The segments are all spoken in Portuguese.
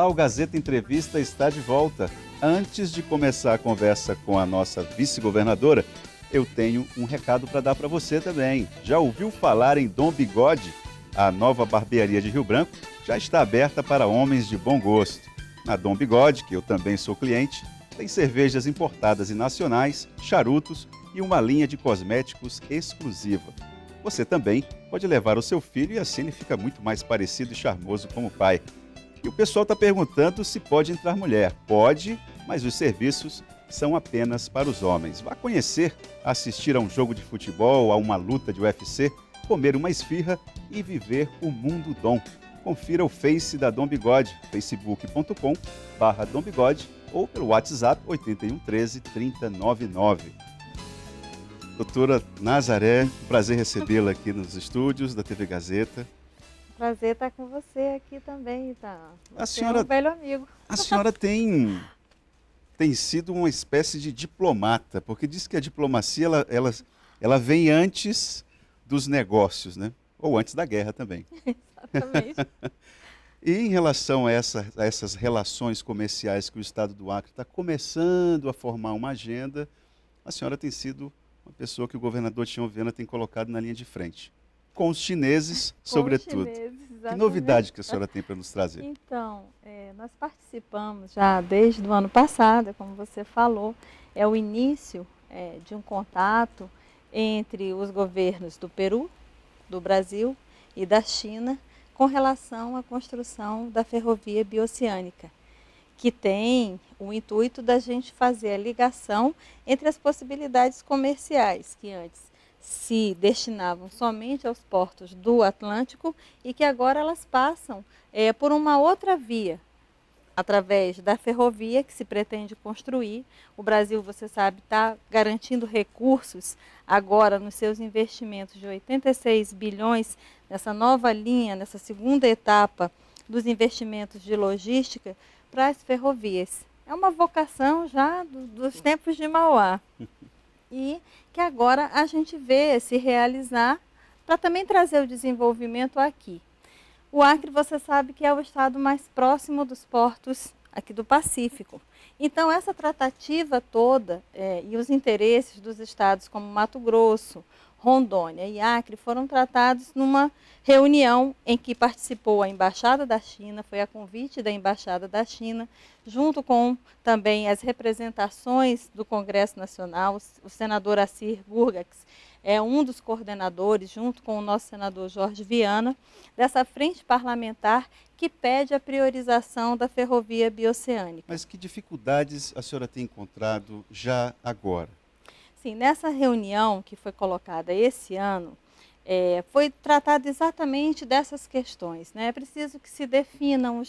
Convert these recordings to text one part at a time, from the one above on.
Olá, o Gazeta Entrevista está de volta. Antes de começar a conversa com a nossa vice-governadora, eu tenho um recado para dar para você também. Já ouviu falar em Dom Bigode? A nova barbearia de Rio Branco já está aberta para homens de bom gosto. Na Dom Bigode, que eu também sou cliente, tem cervejas importadas e nacionais, charutos e uma linha de cosméticos exclusiva. Você também pode levar o seu filho e assim ele fica muito mais parecido e charmoso como pai. E o pessoal está perguntando se pode entrar mulher. Pode, mas os serviços são apenas para os homens. Vá conhecer, assistir a um jogo de futebol, a uma luta de UFC, comer uma esfirra e viver o mundo Dom. Confira o Face da Dom Bigode, facebook.com/Dom Bigode ou pelo WhatsApp 81 13 3099. Doutora Nazaré, prazer recebê-la aqui nos estúdios da TV Gazeta. Prazer estar com você aqui também, tá? A senhora, é um velho amigo. A senhora tem sido uma espécie de diplomata, porque diz que a diplomacia ela vem antes dos negócios, né? Ou antes da guerra também. Exatamente. E em relação a essas relações comerciais que o Estado do Acre está começando a formar uma agenda, a senhora tem sido uma pessoa que o governador Tião Viana tem colocado na linha de frente. Com os chineses, sobretudo. Que novidade que a senhora tem para nos trazer? Então, nós participamos já desde o ano passado, como você falou, é o início de um contato entre os governos do Peru, do Brasil e da China com relação à construção da ferrovia bioceânica, que tem o intuito da gente fazer a ligação entre as possibilidades comerciais que antes se destinavam somente aos portos do Atlântico e que agora elas passam por uma outra via, através da ferrovia que se pretende construir. O Brasil, você sabe, está garantindo recursos agora nos seus investimentos de 86 bilhões nessa nova linha, nessa segunda etapa dos investimentos de logística para as ferrovias. É uma vocação já dos tempos de Mauá. E que agora a gente vê se realizar para também trazer o desenvolvimento aqui. O Acre, você sabe que é o estado mais próximo dos portos aqui do Pacífico. Então, essa tratativa toda e os interesses dos estados como Mato Grosso, Rondônia e Acre foram tratados numa reunião em que participou a Embaixada da China, foi a convite da Embaixada da China, junto com também as representações do Congresso Nacional. O senador Assir Gurgax é um dos coordenadores, junto com o nosso senador Jorge Viana, dessa frente parlamentar que pede a priorização da ferrovia bioceânica. Mas que dificuldades a senhora tem encontrado já agora? Sim, nessa reunião que foi colocada esse ano, foi tratado exatamente dessas questões, né? É preciso que se definam,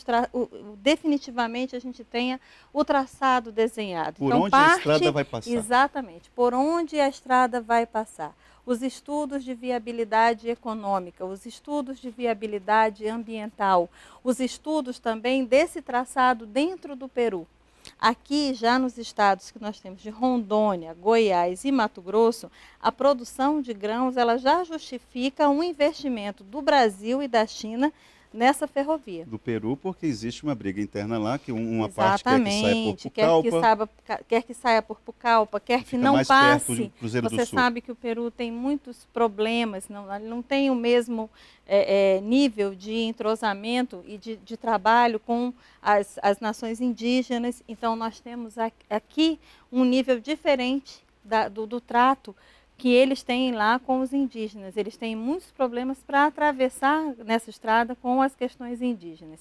definitivamente a gente tenha o traçado desenhado. Por onde a estrada vai passar? Exatamente, por onde a estrada vai passar. Os estudos de viabilidade econômica, os estudos de viabilidade ambiental, os estudos também desse traçado dentro do Peru. Aqui, já nos estados que nós temos de Rondônia, Goiás e Mato Grosso, a produção de grãos ela já justifica um investimento do Brasil e da China nessa ferrovia. Do Peru, porque existe uma briga interna lá, que uma Exatamente, parte quer que saia por Pucallpa. Quer que saia por Pucallpa, quer que não mais passe. Perto do Cruzeiro Você do Sul. sabe que o Peru tem muitos problemas, não tem o mesmo nível de entrosamento e de trabalho com as nações indígenas. Então, nós temos aqui um nível diferente do trato que eles têm lá com os indígenas. Eles têm muitos problemas para atravessar nessa estrada com as questões indígenas.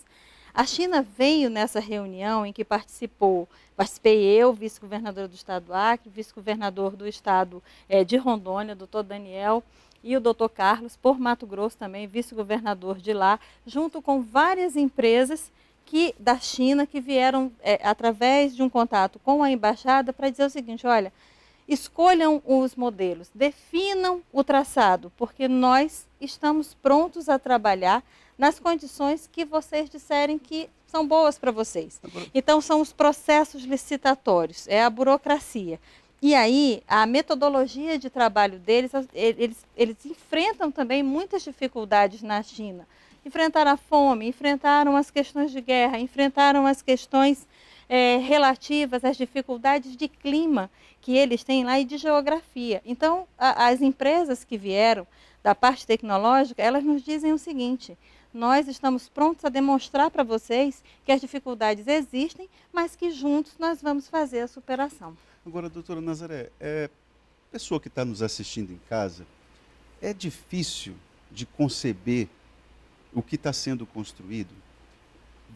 A China veio nessa reunião em que participei eu, vice-governadora do estado do Acre, vice-governador do estado de Rondônia, doutor Daniel, e o doutor Carlos, por Mato Grosso também, vice-governador de lá, junto com várias empresas da China que vieram através de um contato com a embaixada para dizer o seguinte: olha, escolham os modelos, definam o traçado, porque nós estamos prontos a trabalhar nas condições que vocês disserem que são boas para vocês. Então, são os processos licitatórios, é a burocracia. E aí, a metodologia de trabalho deles, eles enfrentam também muitas dificuldades na China. enfrentaram a fome, enfrentaram as questões de guerra, enfrentaram as questões relativas às dificuldades de clima que eles têm lá e de geografia. Então, as empresas que vieram da parte tecnológica, elas nos dizem o seguinte: nós estamos prontos a demonstrar para vocês que as dificuldades existem, mas que juntos nós vamos fazer a superação. Agora, doutora Nazaré, pessoa que está nos assistindo em casa, é difícil de conceber o que está sendo construído?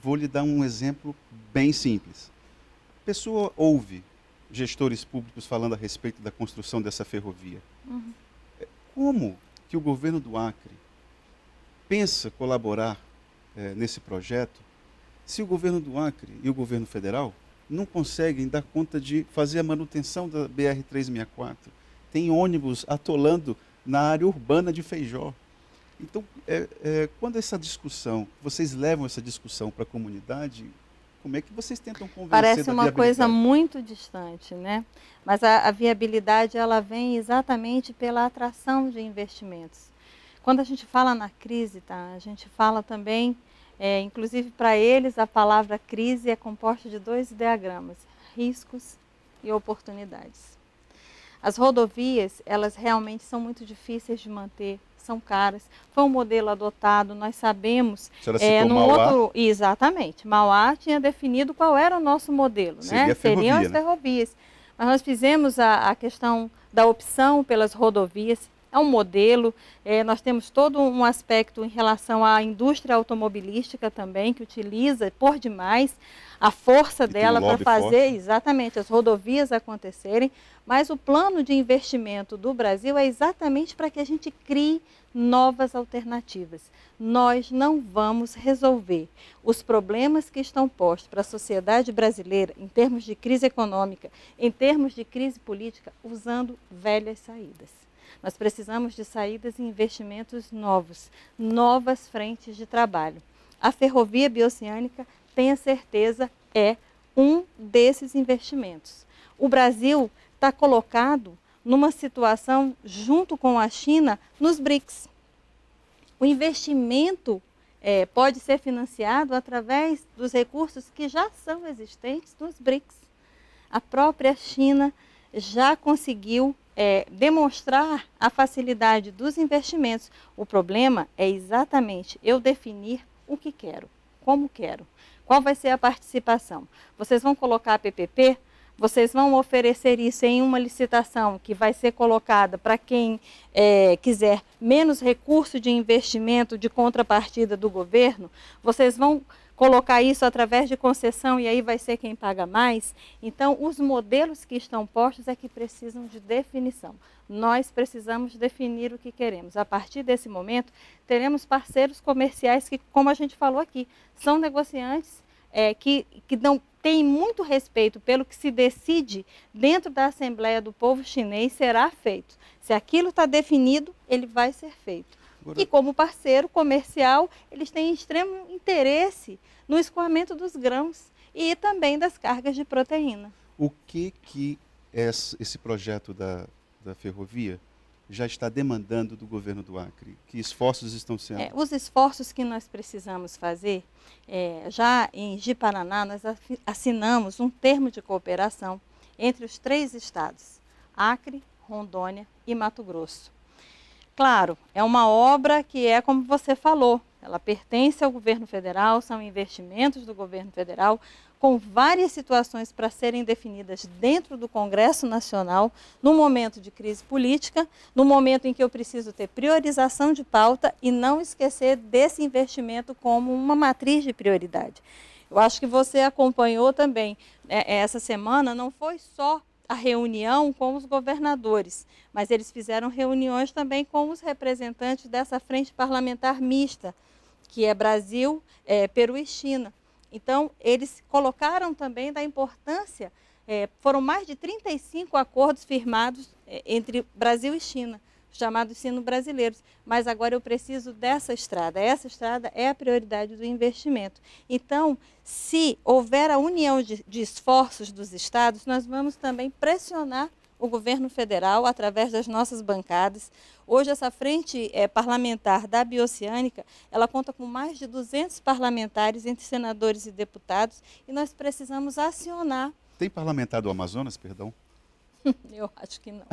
Vou lhe dar um exemplo bem simples. A pessoa ouve gestores públicos falando a respeito da construção dessa ferrovia. Uhum. Como que o governo do Acre pensa colaborar nesse projeto se o governo do Acre e o governo federal não conseguem dar conta de fazer a manutenção da BR-364? Tem ônibus atolando na área urbana de Feijó. Então, quando essa discussão, vocês levam essa discussão para a comunidade, como é que vocês tentam convencer da Parece uma viabilidade? coisa muito distante, né? Mas a viabilidade, ela vem exatamente pela atração de investimentos. Quando a gente fala na crise, tá? A gente fala também, inclusive para eles, a palavra crise é composta de 2 diagramas: riscos e oportunidades. As rodovias, elas realmente são muito difíceis de manter, são caras. Foi um modelo adotado, nós sabemos. A senhora citou Mauá? Exatamente. Mauá tinha definido qual era o nosso modelo, Seria né? a ferrovia, Seriam as ferrovias. Mas nós fizemos a questão da opção pelas rodovias. É um modelo, nós temos todo um aspecto em relação à indústria automobilística também, que utiliza por demais a força dela para fazer exatamente as rodovias acontecerem, mas o plano de investimento do Brasil é exatamente para que a gente crie novas alternativas. Nós não vamos resolver os problemas que estão postos para a sociedade brasileira em termos de crise econômica, em termos de crise política, usando velhas saídas. Nós precisamos de saídas e investimentos novos, novas frentes de trabalho. A ferrovia bioceânica, tenha certeza, é um desses investimentos. O Brasil está colocado numa situação, junto com a China, nos BRICS. O investimento pode ser financiado através dos recursos que já são existentes nos BRICS. A própria China já conseguiu demonstrar a facilidade dos investimentos. O problema é exatamente eu definir o que quero, como quero, qual vai ser a participação. Vocês vão colocar a PPP? Vocês vão oferecer isso em uma licitação que vai ser colocada para quem quiser menos recurso de investimento de contrapartida do governo? Vocês vão colocar isso através de concessão e aí vai ser quem paga mais? Então, os modelos que estão postos é que precisam de definição. Nós precisamos definir o que queremos. A partir desse momento, teremos parceiros comerciais que, como a gente falou aqui, são negociantes que não têm muito respeito pelo que se decide dentro da Assembleia do Povo Chinês será feito. Se aquilo está definido, ele vai ser feito. Agora, e como parceiro comercial, eles têm extremo interesse no escoamento dos grãos e também das cargas de proteína. O que esse projeto da ferrovia já está demandando do governo do Acre? Que esforços estão sendo? Os esforços que nós precisamos fazer, já em Ji-Paraná, nós assinamos um termo de cooperação entre os 3 estados, Acre, Rondônia e Mato Grosso. Claro, é uma obra que é como você falou, ela pertence ao governo federal, são investimentos do governo federal, com várias situações para serem definidas dentro do Congresso Nacional, no momento de crise política, no momento em que eu preciso ter priorização de pauta e não esquecer desse investimento como uma matriz de prioridade. Eu acho que você acompanhou também, essa semana não foi só a reunião com os governadores, mas eles fizeram reuniões também com os representantes dessa frente parlamentar mista, que é Brasil, Peru e China. Então, eles colocaram também da importância, foram mais de 35 acordos firmados entre Brasil e China, chamados sino-brasileiros, mas agora eu preciso dessa estrada, essa estrada é a prioridade do investimento. Então, se houver a união de esforços dos estados, nós vamos também pressionar o governo federal, através das nossas bancadas. Hoje, essa frente parlamentar da Bioceânica, ela conta com mais de 200 parlamentares, entre senadores e deputados, e nós precisamos acionar. Tem parlamentar do Amazonas, perdão? Eu acho que não.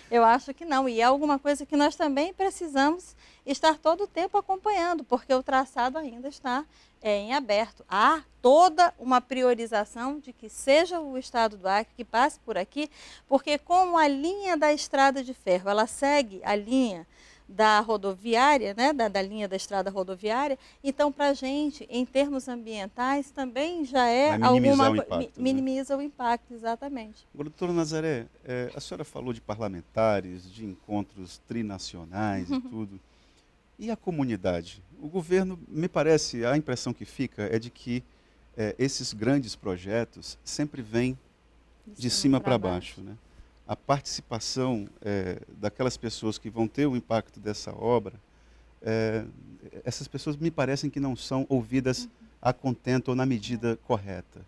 Eu acho que não. E é alguma coisa que nós também precisamos estar todo o tempo acompanhando, porque o traçado ainda está em aberto. Há toda uma priorização de que seja o estado do Acre que passe por aqui, porque como a linha da estrada de ferro, ela segue a linha da rodoviária, né, da linha da estrada rodoviária, então para a gente, em termos ambientais, também já é minimiza o impacto, exatamente. Agora, doutora Nazaré, a senhora falou de parlamentares, de encontros trinacionais e tudo. E a comunidade? O governo, me parece, a impressão que fica é de que esses grandes projetos sempre vêm de cima para baixo, né? A participação daquelas pessoas que vão ter o impacto dessa obra, essas pessoas me parecem que não são ouvidas a contento ou na medida correta.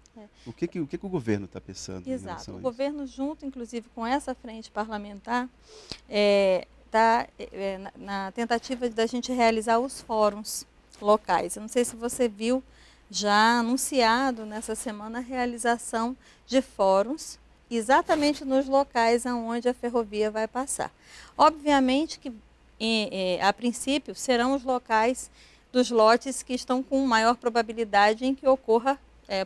O que o governo está pensando em relação a isso? O governo, junto inclusive com essa frente parlamentar, está na tentativa da gente realizar os fóruns locais. Eu não sei se você viu já anunciado nessa semana a realização de fóruns exatamente nos locais onde a ferrovia vai passar. Obviamente que, a princípio, serão os locais dos lotes que estão com maior probabilidade em que ocorra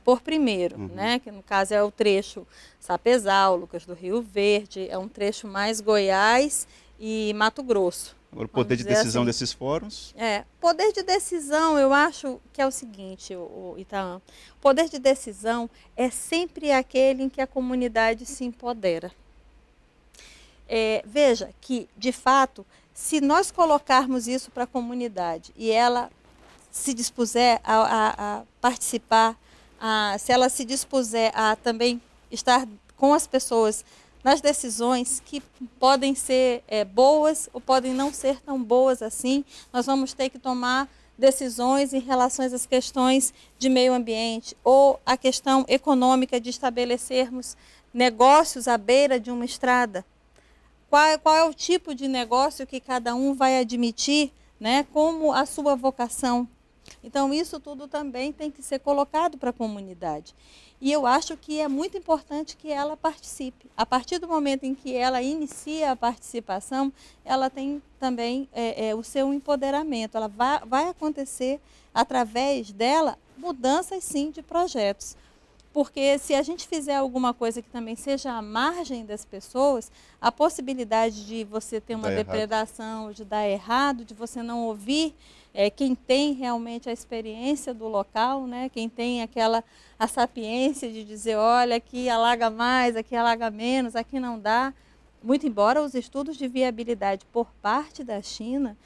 por primeiro, né? Que no caso é o trecho Sapezal, Lucas do Rio Verde, é um trecho mais Goiás e Mato Grosso. Agora, o poder de decisão assim, desses fóruns? Poder de decisão, eu acho que é o seguinte, o Itaã. O poder de decisão é sempre aquele em que a comunidade se empodera. Veja que, de fato, se nós colocarmos isso para a comunidade e ela se dispuser a participar, se ela se dispuser a também estar com as pessoas nas decisões que podem ser boas ou podem não ser tão boas assim, nós vamos ter que tomar decisões em relação às questões de meio ambiente ou a questão econômica de estabelecermos negócios à beira de uma estrada. Qual é o tipo de negócio que cada um vai admitir, né, como a sua vocação? Então, isso tudo também tem que ser colocado para a comunidade. E eu acho que é muito importante que ela participe. A partir do momento em que ela inicia a participação, ela tem também o seu empoderamento. Ela vai acontecer, através dela, mudanças, sim, de projetos. Porque se a gente fizer alguma coisa que também seja à margem das pessoas, a possibilidade de você ter uma depredação, de dar errado, de você não ouvir quem tem realmente a experiência do local, né? Quem tem a sapiência de dizer, olha, aqui alaga mais, aqui alaga menos, aqui não dá. Muito embora os estudos de viabilidade por parte da China,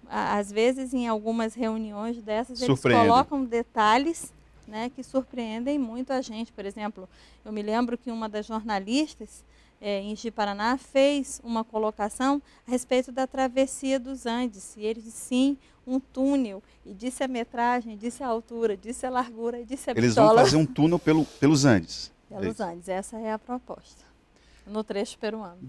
às vezes em algumas reuniões dessas, eles colocam detalhes, né, que surpreendem muito a gente. Por exemplo, eu me lembro que uma das jornalistas em Ji-Paraná fez uma colocação a respeito da travessia dos Andes. E ele disse, sim, um túnel. E disse a metragem, disse a altura, disse a largura, disse a bitola. Eles vão fazer um túnel pelos Andes. Pelos Andes, essa é a proposta, no trecho peruano.